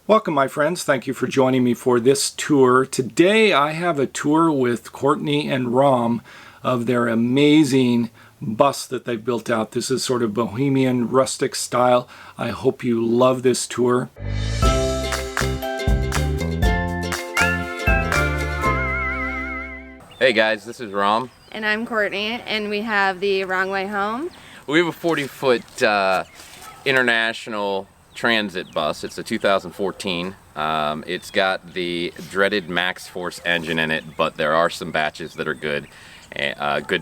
Welcome, my friends. Thank you for joining me for this tour. Today I have a tour with Courtney and Rom of their amazing bus that they've built out. This is sort of Bohemian rustic style. I hope you love this tour. Hey guys, this is Rom. And I'm Courtney, and we have the Wrong Way Home. We have a 40-foot international transit bus. It's a 2014. It's got the dreaded Max Force engine in it, but there are some batches that are good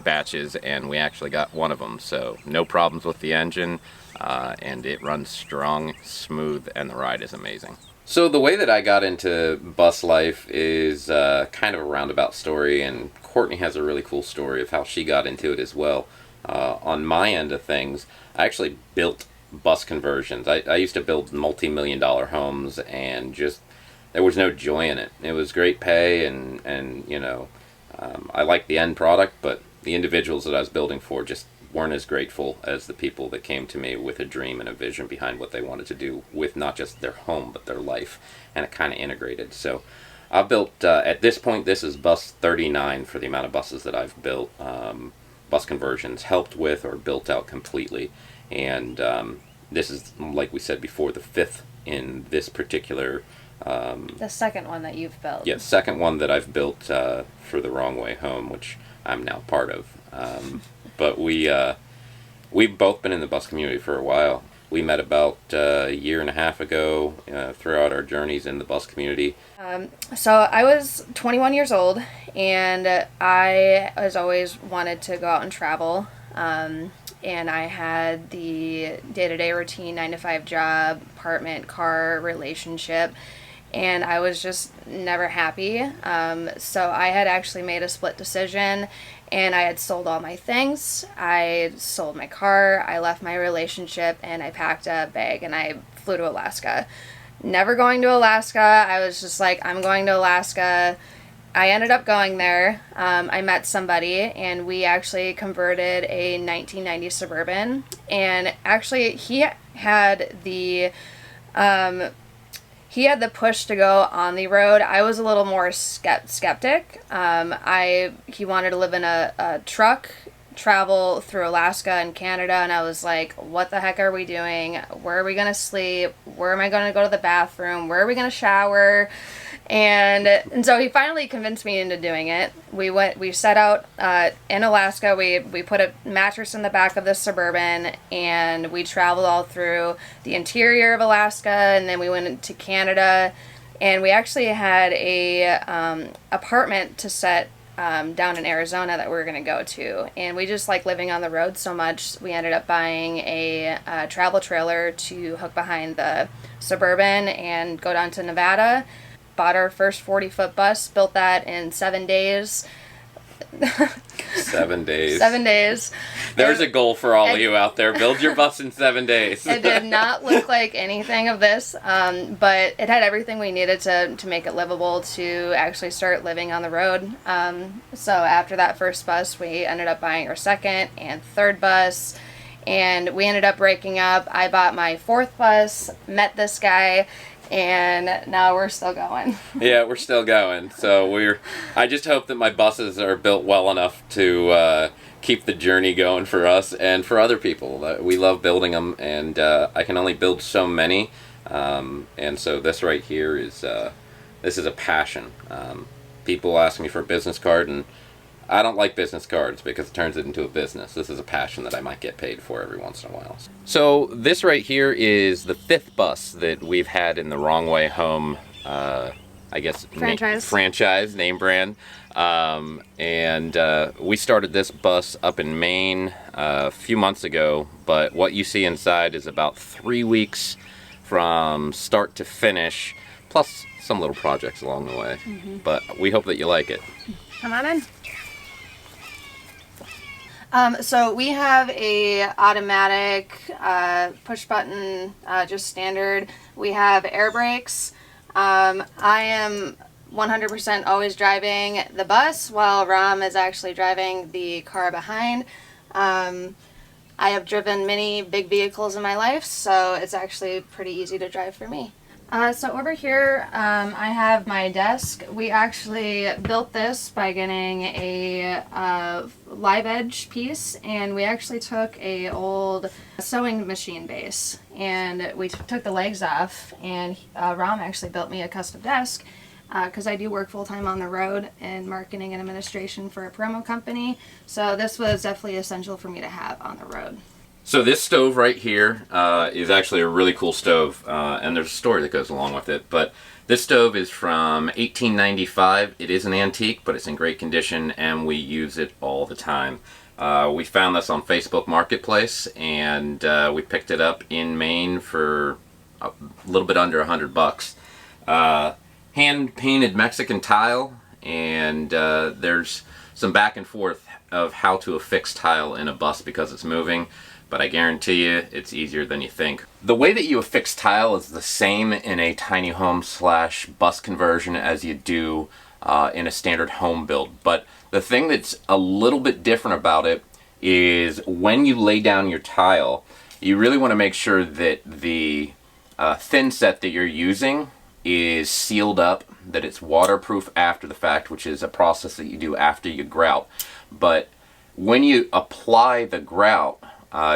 batches, and we actually got one of them. So no problems with the engine, and it runs strong, smooth, and the ride is amazing. So the way that I got into bus life is kind of a roundabout story, and Courtney has a really cool story of how she got into it as well. On my end of things, I actually built bus conversions. I used to build multi-million-dollar homes, and just there was no joy in it. It was great pay, and you know, I liked the end product, but the individuals that I was building for just weren't as grateful as the people that came to me with a dream and a vision behind what they wanted to do with not just their home but their life, and it kind of integrated. So I've built, at this point, this is bus 39 for the amount of buses that I've built. Bus conversions, helped with or built out completely, and this is, like we said before, the fifth in this particular The second one that you've built. yeah, second one that I've built for the Wrong Way Home, which I'm now part of. But we've both been in the bus community for a while. We met about a year and a half ago throughout our journeys in the bus community. So I was 21 years old, and I was always wanted to go out and travel. And I had the day-to-day routine, 9-to-5 job, apartment, car, relationship, and I was just never happy. So I had actually made a split decision, and I had sold all my things. I sold my car, I left my relationship, and I packed a bag and I flew to Alaska. Never going to Alaska. I was just like, I'm going to Alaska. I ended up going there. I met somebody, and we actually converted a 1990 Suburban, and actually he had the push to go on the road. I was a little more skeptic. He wanted to live in a truck, travel through Alaska and Canada, and I was like, what the heck are we doing? Where are we going to sleep? Where am I going to go to the bathroom? Where are we going to shower? And so he finally convinced me into doing it. We set out in Alaska. We put a mattress in the back of the Suburban, and we traveled all through the interior of Alaska, and then we went into Canada, and we actually had a apartment to set down in Arizona that we were going to go to, and we just like living on the road so much, we ended up buying a travel trailer to hook behind the Suburban and go down to Nevada. Bought our first 40-foot bus, built that in 7 days. 7 days. 7 days. There's a goal for all of you out there. Build your bus in 7 days. It did not look like anything of this, but it had everything we needed to make it livable to actually start living on the road. So after that first bus, we ended up buying our second and third bus, and we ended up breaking up. I bought my fourth bus, met this guy, and now we're still going. Yeah, we're still going. So I just hope that my buses are built well enough to keep the journey going for us and for other people. We love building them, and I can only build so many. And so this right here is this is a passion. People ask me for a business card, and I don't like business cards because it turns it into a business. This is a passion that I might get paid for every once in a while. So this right here is the fifth bus that we've had in the Wrong Way Home, I guess, franchise, name brand. And we started this bus up in Maine a few months ago, but what you see inside is about 3 weeks from start to finish, plus some little projects along the way. Mm-hmm. But we hope that you like it. Come on in. So we have a automatic push button, just standard. We have air brakes. I am 100% always driving the bus while Rom is actually driving the car behind. I have driven many big vehicles in my life, so it's actually pretty easy to drive for me. So over here, I have my desk. We actually built this by getting a live edge piece, and we actually took a old sewing machine base, and we took the legs off, and Rom actually built me a custom desk, because I do work full-time on the road in marketing and administration for a promo company, so this was definitely essential for me to have on the road. So this stove right here is actually a really cool stove, and there's a story that goes along with it. But this stove is from 1895. It is an antique, but it's in great condition, and we use it all the time. We found this on Facebook Marketplace, and we picked it up in Maine for a little bit under $100. Hand-painted Mexican tile, and there's some back and forth of how to affix tile in a bus because it's moving. But I guarantee you, it's easier than you think. The way that you affix tile is the same in a tiny home / bus conversion as you do in a standard home build. But the thing that's a little bit different about it is when you lay down your tile, you really want to make sure that the thin set that you're using is sealed up, that it's waterproof after the fact, which is a process that you do after you grout. But when you apply the grout,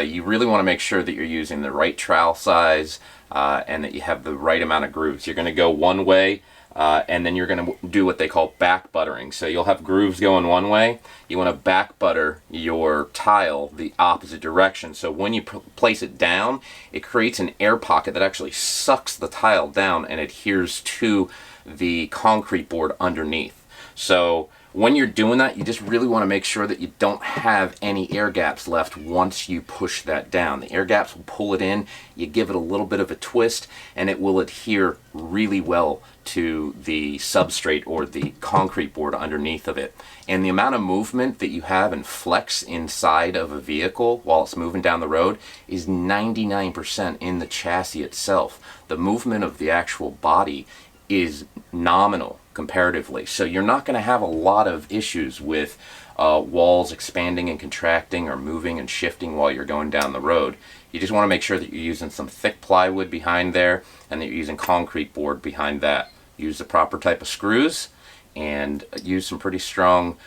you really want to make sure that you're using the right trowel size and that you have the right amount of grooves. You're going to go one way and then you're going to do what they call back buttering. So you'll have grooves going one way. You want to back butter your tile the opposite direction. So when you place it down, it creates an air pocket that actually sucks the tile down and adheres to the concrete board underneath. So when you're doing that, you just really want to make sure that you don't have any air gaps left once you push that down. The air gaps will pull it in, you give it a little bit of a twist, and it will adhere really well to the substrate or the concrete board underneath of it. And the amount of movement that you have and flex inside of a vehicle while it's moving down the road is 99% in the chassis itself. The movement of the actual body is nominal comparatively. So you're not going to have a lot of issues with walls expanding and contracting or moving and shifting while you're going down the road. You just want to make sure that you're using some thick plywood behind there and that you're using concrete board behind that. Use the proper type of screws and use some pretty strong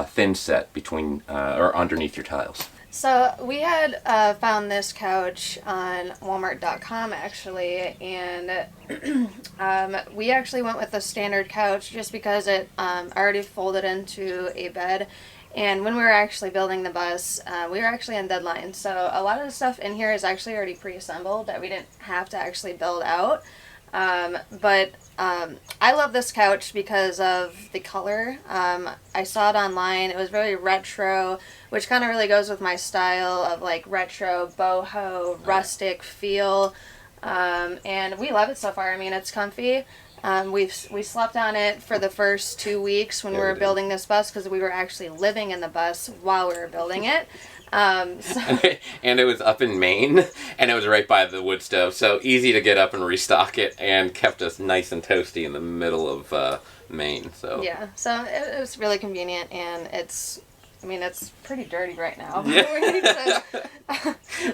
thin set between or underneath your tiles. So we had found this couch on Walmart.com actually, and we actually went with the standard couch just because it already folded into a bed. And when we were actually building the bus, we were actually on deadline. So a lot of the stuff in here is actually already pre-assembled that we didn't have to actually build out. But I love this couch because of the color. I saw it online. It was very retro, which kind of really goes with my style of like retro, boho, rustic feel. And we love it so far. I mean, it's comfy. We slept on it for the first 2 weeks when we were building this bus because we were actually living in the bus while we were building it. And it was up in Maine, and it was right by the wood stove, so easy to get up and restock it, and kept us nice and toasty in the middle of Maine. So yeah, so it was really convenient, and it's pretty dirty right now. Yeah.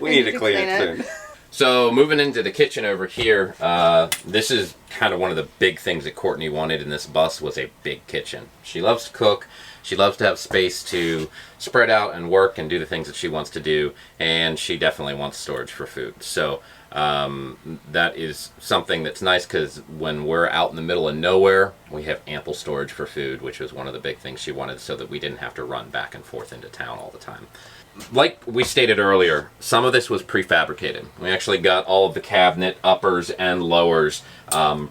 we need to clean it soon. So moving into the kitchen over here, this is kind of one of the big things that Courtney wanted in this bus was a big kitchen. She loves to cook. She loves to have space to spread out and work and do the things that she wants to do, and she definitely wants storage for food. So that is something that's nice because when we're out in the middle of nowhere, we have ample storage for food, which was one of the big things she wanted so that we didn't have to run back and forth into town all the time. Like we stated earlier, some of this was prefabricated. We actually got all of the cabinet uppers and lowers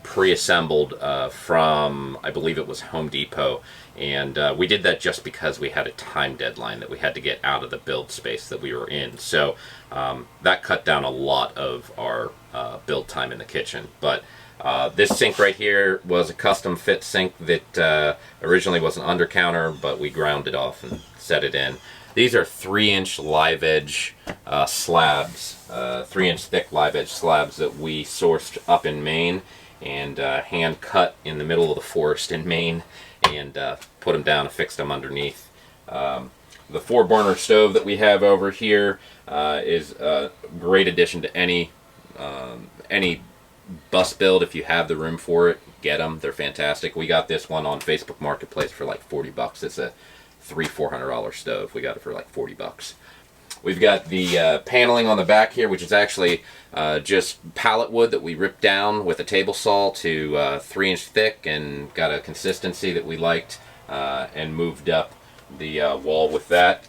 pre-assembled from, I believe it was Home Depot. And we did that just because we had a time deadline that we had to get out of the build space that we were in. So that cut down a lot of our build time in the kitchen. But this sink right here was a custom fit sink that originally was an under counter, but we ground it off and set it in. These are 3-inch live edge slabs, 3-inch thick live edge slabs that we sourced up in Maine and hand cut in the middle of the forest in Maine and put them down and fixed them underneath. The 4-burner stove that we have over here is a great addition to any bus build, if you have the room for it, get them. They're fantastic. We got this one on Facebook Marketplace for like $40. It's a $400 stove. We got it for like $40. We've got the paneling on the back here, which is actually just pallet wood that we ripped down with a table saw to 3-inch thick, and got a consistency that we liked, and moved up the wall with that.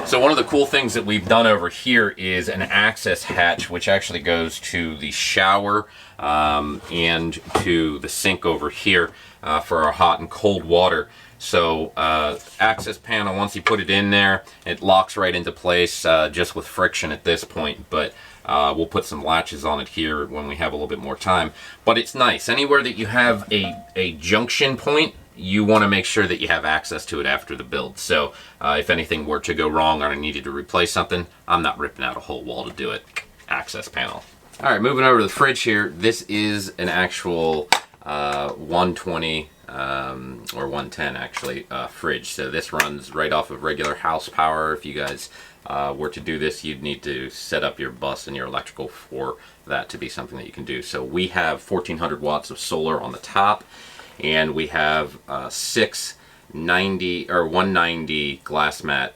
So one of the cool things that we've done over here is an access hatch, which actually goes to the shower and to the sink over here for our hot and cold water. So access panel, once you put it in there, it locks right into place just with friction at this point, but we'll put some latches on it here when we have a little bit more time. But it's nice. Anywhere that you have a junction point, you want to make sure that you have access to it after the build. So if anything were to go wrong or I needed to replace something, I'm not ripping out a whole wall to do it. Access panel. All right, moving over to the fridge here. This is an actual 120 or 110 actually fridge. So this runs right off of regular house power. If you guys were to do this, you'd need to set up your bus and your electrical for that to be something that you can do. So we have 1400 watts of solar on the top, and we have 6 190 glass mat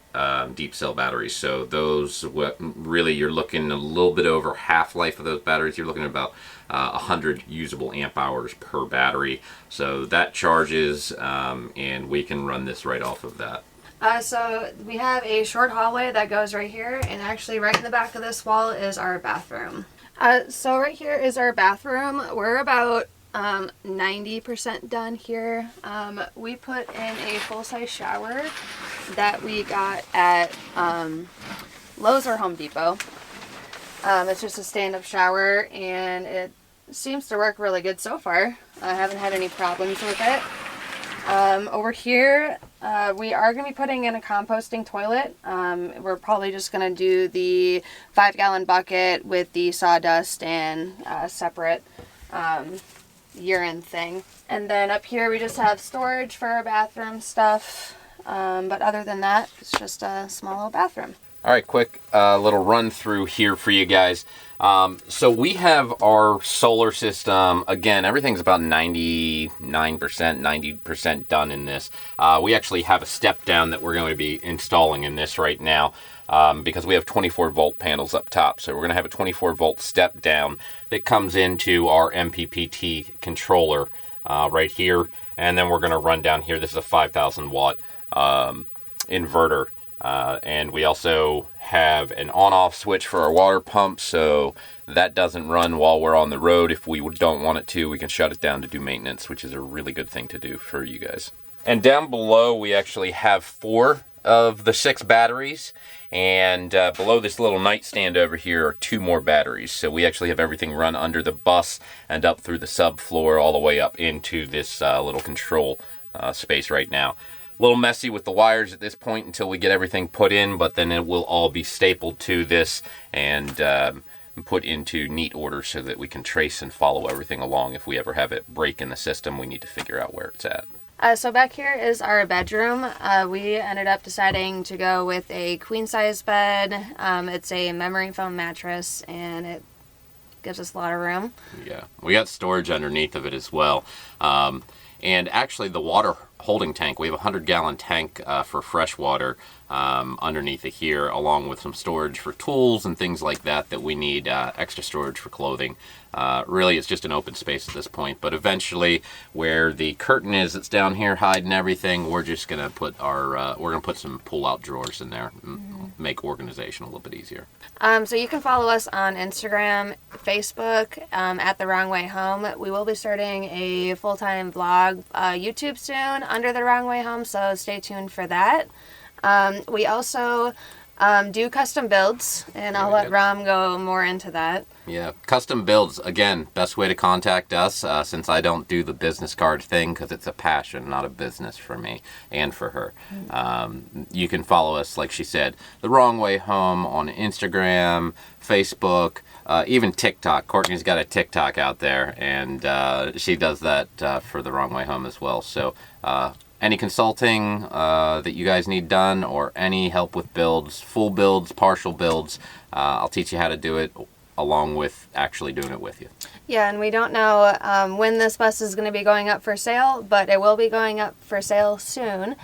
deep cell batteries. So those, really, you're looking a little bit over half-life of those batteries. You're looking at about 100 usable amp hours per battery. So that charges, and we can run this right off of that. So we have a short hallway that goes right here, and actually right in the back of this wall is our bathroom. So right here is our bathroom. We're about 90% done here. We put in a full-size shower that we got at Lowe's or Home Depot. It's just a stand-up shower, and it seems to work really good so far. I haven't had any problems with it. Over here, we are going to be putting in a composting toilet. We're probably just going to do the 5-gallon bucket with the sawdust and separate urine thing. And then up here we just have storage for our bathroom stuff. But other than that, it's just a small little bathroom. All right, quick little run through here for you guys. So we have our solar system. Again, everything's about 99%, 90% done in this. We actually have a step down that we're going to be installing in this right now, because we have 24 volt panels up top. So we're going to have a 24 volt step down that comes into our MPPT controller right here. And then we're going to run down here. This is a 5,000 watt inverter. And we also have an on-off switch for our water pump, so that doesn't run while we're on the road. If we don't want it to, we can shut it down to do maintenance, which is a really good thing to do for you guys. And down below, we actually have 4 of the 6 batteries, and below this little nightstand over here are 2 more batteries. So we actually have everything run under the bus and up through the subfloor all the way up into this little control space right now. A little messy with the wires at this point until we get everything put in, but then it will all be stapled to this and put into neat order so that we can trace and follow everything along. If we ever have it break in the system, we need to figure out where it's at. So back here is our bedroom. We ended up deciding to go with a queen-size bed. It's a memory foam mattress, and it gives us a lot of room. Yeah, we got storage underneath of it as well. And actually the water holding tank, we have a 100-gallon tank for fresh water underneath it here, along with some storage for tools and things like that that we need, extra storage for clothing. Really, it's just an open space at this point, but eventually where the curtain is that's down here hiding everything, we're just going to put our put some pull-out drawers in there and make organization a little bit easier. So you can follow us on Instagram, Facebook, at The Wrong Way Home. We will be starting a full-time vlog YouTube soon under The Wrong Way Home, so stay tuned for that. We also do custom builds, and I'll let Rom go more into that. Yeah, custom builds, again, best way to contact us, since I don't do the business card thing because it's a passion, not a business for me and for her. You can follow us, like she said, The Wrong Way Home on Instagram, Facebook, even TikTok. Courtney's got a TikTok out there, and she does that for The Wrong Way Home as well. So any consulting that you guys need done, or any help with builds, full builds, partial builds, I'll teach you how to do it. along with actually doing it with you. Yeah, and we don't know when this bus is going to be going up for sale, but it will be going up for sale soon.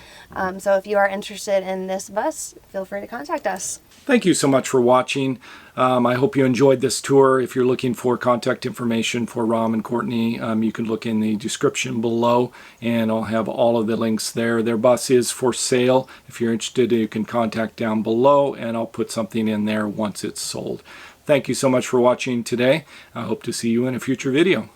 So if you are interested in this bus, feel free to contact us. Thank you so much for watching. I hope you enjoyed this tour. If you're looking for contact information for Rom and Courtney, you can look in the description below, and I'll have all of the links there. Their bus is for sale. If you're interested, you can contact down below, and I'll put something in there once it's sold. Thank you so much for watching today. I hope to see you in a future video.